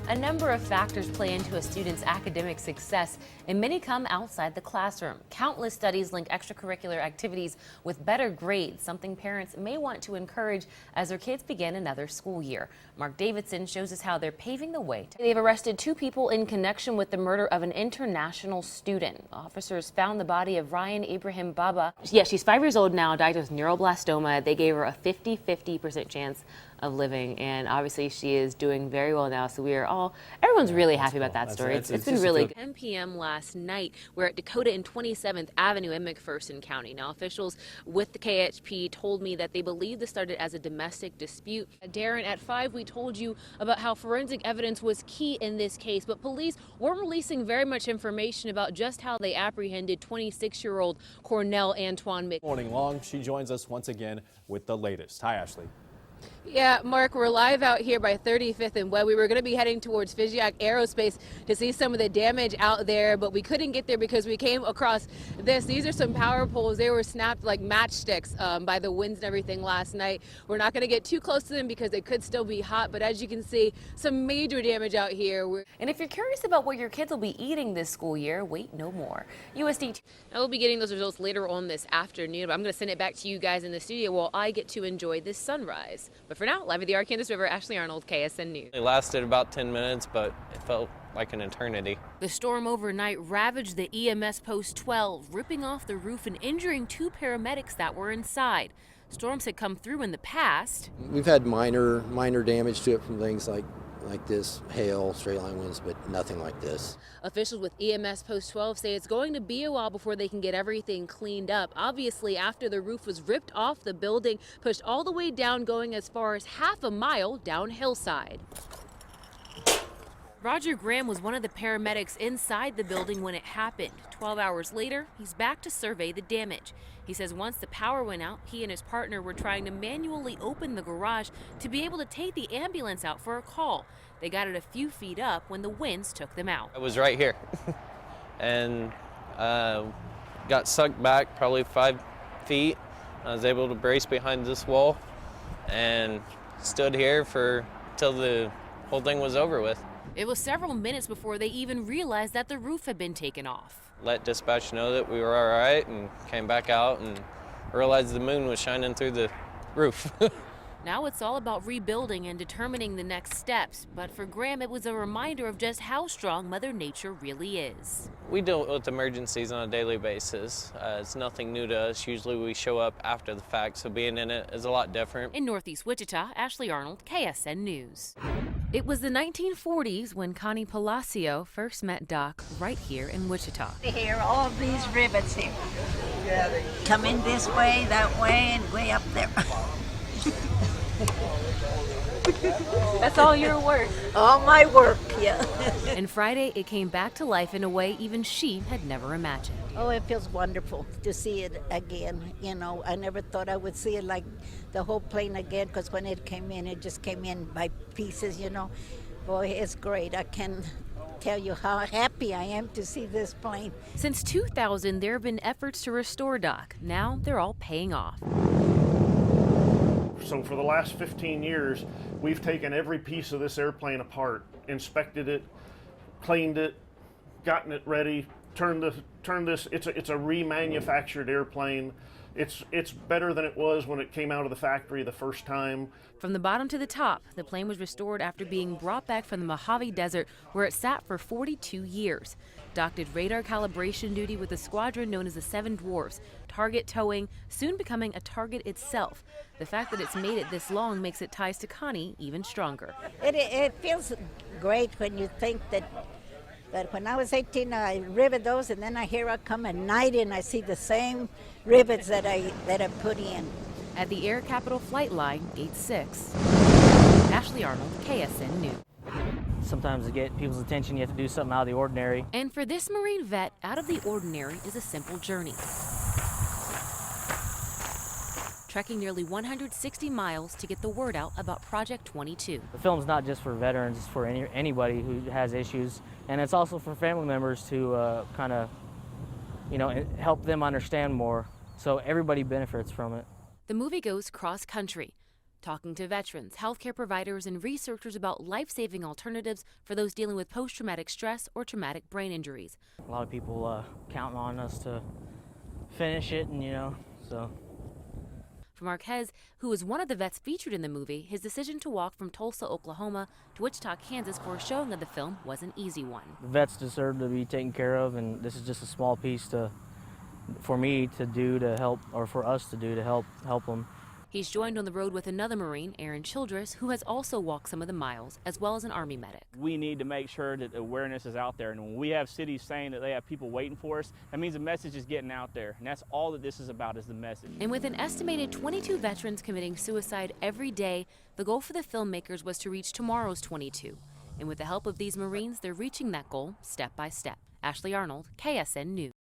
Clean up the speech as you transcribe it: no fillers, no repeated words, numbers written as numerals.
A number of factors play into a student's academic success, and many come outside the classroom. Countless studies link extracurricular activities with better grades, something parents may want to encourage as their kids begin another school year. Mark Davidson shows us how they're paving the way. They've arrested 2 people in connection with the murder of an international student. Officers found the body of Ryan Ibrahim Baba. She's 5 years old now, diagnosed with neuroblastoma. They gave her a 50% chance of living, and obviously she is doing very well now, so everyone's really happy about that story. It's been really good. 10 p.m. last night, we're at Dakota and 27th Avenue in McPherson County. Now, officials with the KHP told me that they believe this started as a domestic dispute. Darren, at 5, we told you about how forensic evidence was key in this case, but police weren't releasing very much information about just how they apprehended 26-year-old Cornell Antoine Mc. Morning long, she joins us once again with the latest. Hi, Ashley. Yeah, Mark, we're live out here by 35th and Webb. We were going to be heading towards Figeac Aerospace to see some of the damage out there, but we couldn't get there because we came across this. These are some power poles. They were snapped like matchsticks by the winds and everything last night. We're not going to get too close to them because they could still be hot, but as you can see, some major damage out here. And if you're curious about what your kids will be eating this school year, wait no more. USD. I will be getting those results later on this afternoon, but I'm going to send it back to you guys in the studio while I get to enjoy this sunrise. But for now, live at the Arkansas River, Ashley Arnold, KSN News. It lasted about 10 minutes, but it felt like an eternity. The storm overnight ravaged the EMS Post 12, ripping off the roof and injuring 2 paramedics that were inside. Storms had come through in the past. We've had minor damage to it from things like this, hail, straight line winds, but nothing like this. Officials with EMS Post 12 say it's going to be a while before they can get everything cleaned up. Obviously, after the roof was ripped off the building, pushed all the way down, going as far as half a mile down hillside. Roger Graham was one of the paramedics inside the building when it happened. 12 hours later, he's back to survey the damage. He says once the power went out, he and his partner were trying to manually open the garage to be able to take the ambulance out for a call. They got it a few feet up when the winds took them out. I was right here and got sucked back probably 5 feet. I was able to brace behind this wall and stood here till the whole thing was over with. It was several minutes before they even realized that the roof had been taken off. Let dispatch know that we were all right and came back out and realized the moon was shining through the roof. Now it's all about rebuilding and determining the next steps. But for Graham, it was a reminder of just how strong Mother Nature really is. We deal with emergencies on a daily basis. It's nothing new to us. Usually we show up after the fact, so being in it is a lot different. In Northeast Wichita, Ashley Arnold, KSN News. It was the 1940s when Connie Palacio first met Doc right here in Wichita. Here, all these rivets here. Come in this way, that way, and way up there. That's all your work. All my work, yeah. And Friday, it came back to life in a way even she had never imagined. Oh, it feels wonderful to see it again. You know, I never thought I would see it like the whole plane again, because when it came in, it just came in by pieces, you know. Boy, it's great. I can't tell you how happy I am to see this plane. Since 2000, there have been efforts to restore Doc. Now they're all paying off. So for the last 15 years, we've taken every piece of this airplane apart, inspected it, cleaned it, gotten it ready, turned this. It's a remanufactured airplane. It's better than it was when it came out of the factory the first time. From the bottom to the top, the plane was restored after being brought back from the Mojave Desert, where it sat for 42 years. Doc did radar calibration duty with a squadron known as the Seven Dwarfs, target towing, soon becoming a target itself. The fact that it's made it this long makes its ties to Connie even stronger. It feels great when you think that when I was 18, I rivet those, and then here I come at night and I see the same rivets that I put in. At the Air Capital Flight Line, Gate 6. Ashley Arnold, KSN News. Sometimes to get people's attention, you have to do something out of the ordinary. And for this Marine vet, out of the ordinary is a simple journey. Trekking nearly 160 miles to get the word out about Project 22. The film's not just for veterans, it's for anybody who has issues, and it's also for family members to kind of, help them understand more, so everybody benefits from it. The movie goes cross-country. talking to veterans, healthcare providers, and researchers about life-saving alternatives for those dealing with post-traumatic stress or traumatic brain injuries. A lot of people counting on us to finish it, and so. For Marquez, who is one of the vets featured in the movie, his decision to walk from Tulsa, Oklahoma to Wichita, Kansas for a showing of the film was an easy one. The vets deserve to be taken care of, and this is just a small piece for me to do to help, or for us to do to help them. He's joined on the road with another Marine, Aaron Childress, who has also walked some of the miles, as well as an Army medic. We need to make sure that awareness is out there, and when we have cities saying that they have people waiting for us, that means the message is getting out there, and that's all that this is about, is the message. And with an estimated 22 veterans committing suicide every day, the goal for the filmmakers was to reach tomorrow's 22. And with the help of these Marines, they're reaching that goal step by step. Ashley Arnold, KSN News.